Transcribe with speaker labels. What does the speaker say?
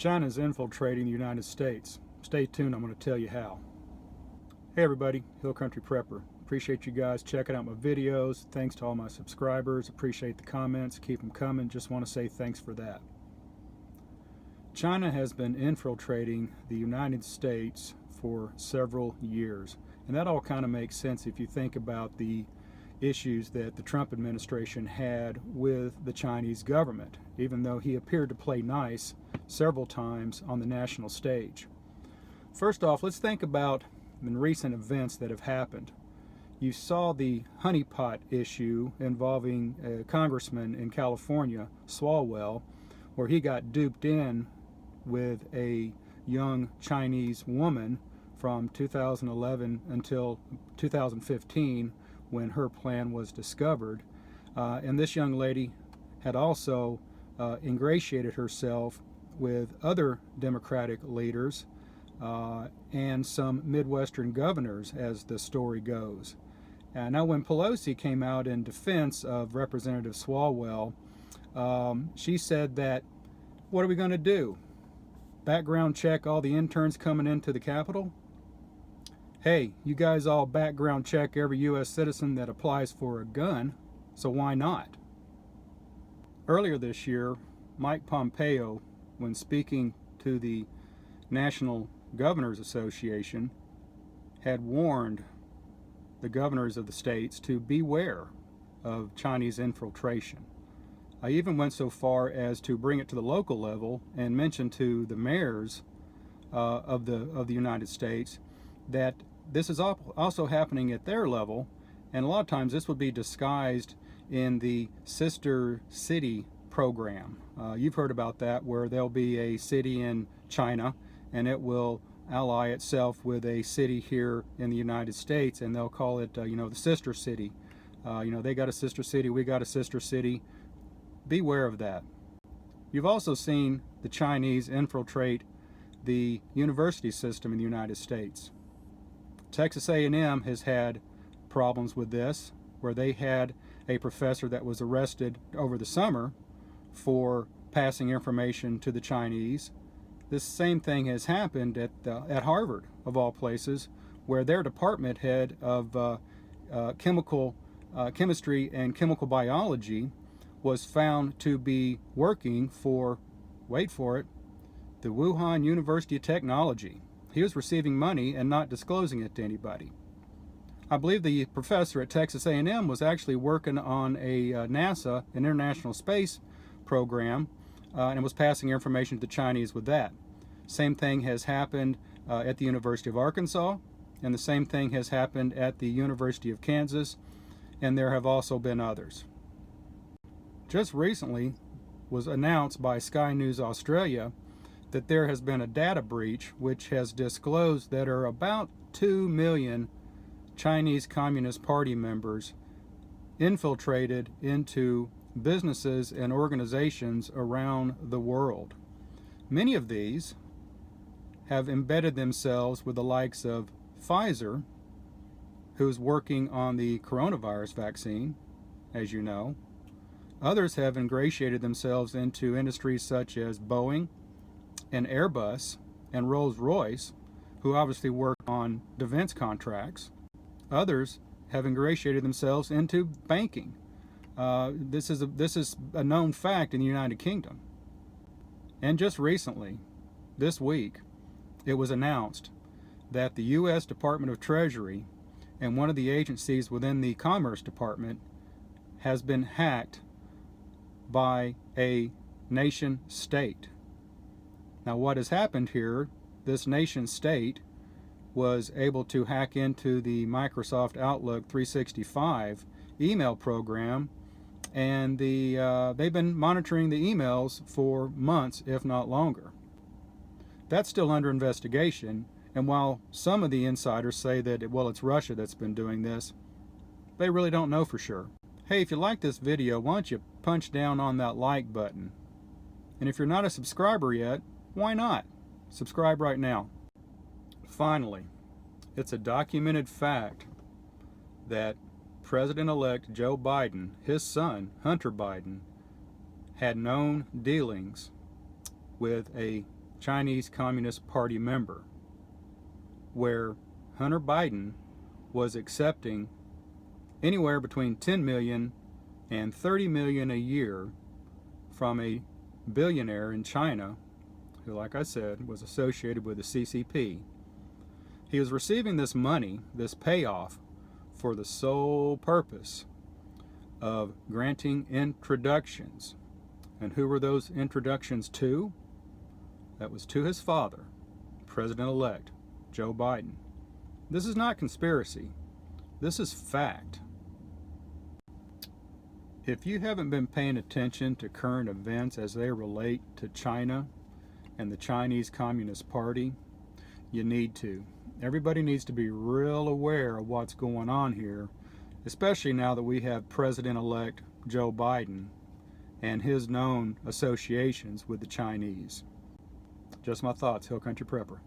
Speaker 1: China's infiltrating the United States. Stay tuned, I'm going to tell you how. Hey everybody, Hill Country Prepper. Appreciate you guys checking out my videos. Thanks to all my subscribers. Appreciate the comments. Keep them coming. Just want to say thanks for that. China has been infiltrating the United States for several years. And that all kind of makes sense if you think about the issues that the Trump administration had with the Chinese government, even though he appeared to play nice several times on the national stage. First off, let's think about the recent events that have happened. You saw the honeypot issue involving a congressman in California, Swalwell, where he got duped in with a young Chinese woman from 2011 until 2015 when her plan was discovered. And this young lady had also ingratiated herself with other Democratic leaders and some Midwestern governors, as the story goes. Now when Pelosi came out in defense of Representative Swalwell, she said that, what are we going to do? Background check all the interns coming into the Capitol? Hey, you guys all background check every U.S. citizen that applies for a gun, so why not? Earlier this year, Mike Pompeo, when speaking to the National Governors Association, had warned the governors of the states to beware of Chinese infiltration. I even went so far as to bring it to the local level and mention to the mayors of the United States that this is also happening at their level, and a lot of times this would be disguised in the sister city program. You've heard about that, where there'll be a city in China and it will ally itself with a city here in the United States, and they'll call it the sister city. They got a sister city, we got a sister city. Beware of that. You've also seen the Chinese infiltrate the university system in the United States. Texas A&M has had problems with this, where they had a professor that was arrested over the summer for passing information to the Chinese. This same thing has happened at Harvard, of all places, where their department head of chemistry and chemical biology was found to be working for, wait for it, the Wuhan University of Technology. He was receiving money and not disclosing it to anybody. I believe the professor at Texas A&M was actually working on a NASA, an International Space Program, and was passing information to the Chinese with that. Same thing has happened at the University of Arkansas, and the same thing has happened at the University of Kansas, and there have also been others. Just recently was announced by Sky News Australia that there has been a data breach which has disclosed that there are about 2 million Chinese Communist Party members infiltrated into businesses and organizations around the world. Many of these have embedded themselves with the likes of Pfizer, who's working on the coronavirus vaccine, as you know. Others have ingratiated themselves into industries such as Boeing and Airbus and Rolls-Royce, who obviously work on defense contracts. Others have ingratiated themselves into banking. This is a known fact in the United Kingdom. And just recently, this week, it was announced that the U.S. Department of Treasury and one of the agencies within the Commerce Department has been hacked by a nation state. Now what has happened here, this nation state was able to hack into the Microsoft Outlook 365 email program, and they've been monitoring the emails for months, if not longer. That's still under investigation, and while some of the insiders say that, well, it's Russia that's been doing this, they really don't know for sure. Hey, if you like this video, why don't you punch down on that like button? And if you're not a subscriber yet, why not? Subscribe right now. Finally, it's a documented fact that President-elect Joe Biden, his son, Hunter Biden, had known dealings with a Chinese Communist Party member, where Hunter Biden was accepting anywhere between 10 million and 30 million a year from a billionaire in China who, like I said, was associated with the CCP. He was receiving this money, this payoff, for the sole purpose of granting introductions. And who were those introductions to? That was to his father, President-elect Joe Biden. This is not conspiracy. This is fact. If you haven't been paying attention to current events as they relate to China and the Chinese Communist Party, you need to. Everybody needs to be real aware of what's going on here, especially now that we have President-elect Joe Biden and his known associations with the Chinese. Just my thoughts, Hill Country Prepper.